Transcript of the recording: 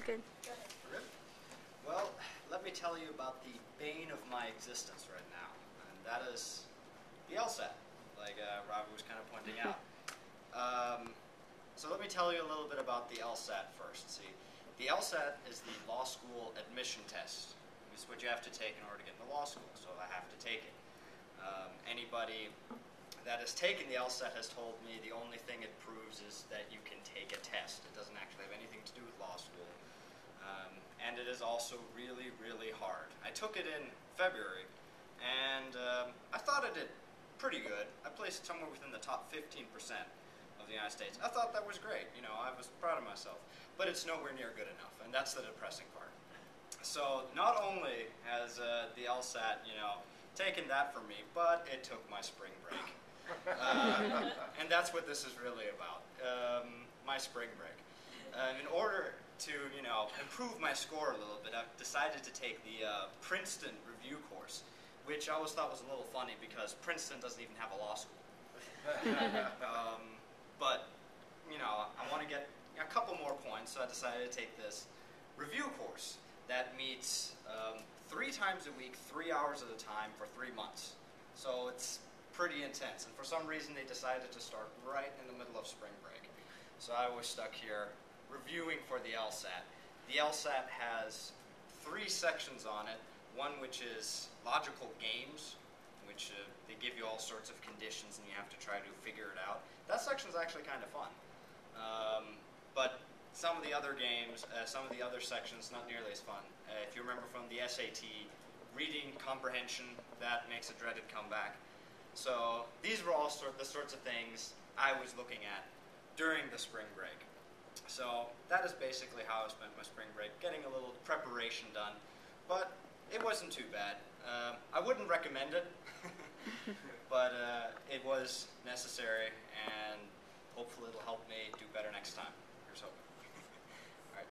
You're good. Well, let me tell you about the bane of my existence right now, and that is the LSAT, like Robbie was kind of pointing out. So let me tell you a little bit about the LSAT first. See, the LSAT is the law school admission test. It's what you have to take in order to get into law school, so I have to take it. Anybody that has taken the LSAT has told me the only thing it proves is that you can take a test. It doesn't actually have anything to do with law school. And it is also really, really hard. I took it in February, and I thought I did pretty good. I placed somewhere within the top 15% of the United States. I thought that was great. You know, I was proud of myself. But it's nowhere near good enough, and that's the depressing part. So not only has the LSAT, you know, taken that from me, but it took my spring break. And that's what this is really about, my spring break. In order to, you know, improve my score a little bit, I've decided to take the Princeton review course, which I always thought was a little funny because Princeton doesn't even have a law school. But, you know, I want to get a couple more points, so I decided to take this review course that meets 3 times a week, 3 hours at a time for 3 months. So it's pretty intense, and for some reason they decided to start right in the middle of spring break. So I was stuck here reviewing for the LSAT. The LSAT has 3 sections on it. One which is logical games, which they give you all sorts of conditions and you have to try to figure it out. That section is actually kind of fun. But some of the other games, some of the other sections, not nearly as fun. If you remember from the SAT, reading comprehension, that makes a dreaded comeback. So these were all the sorts of things I was looking at during the spring break. So that is basically how I spent my spring break, getting a little preparation done. But it wasn't too bad. I wouldn't recommend it, but it was necessary, and hopefully it'll help me do better next time.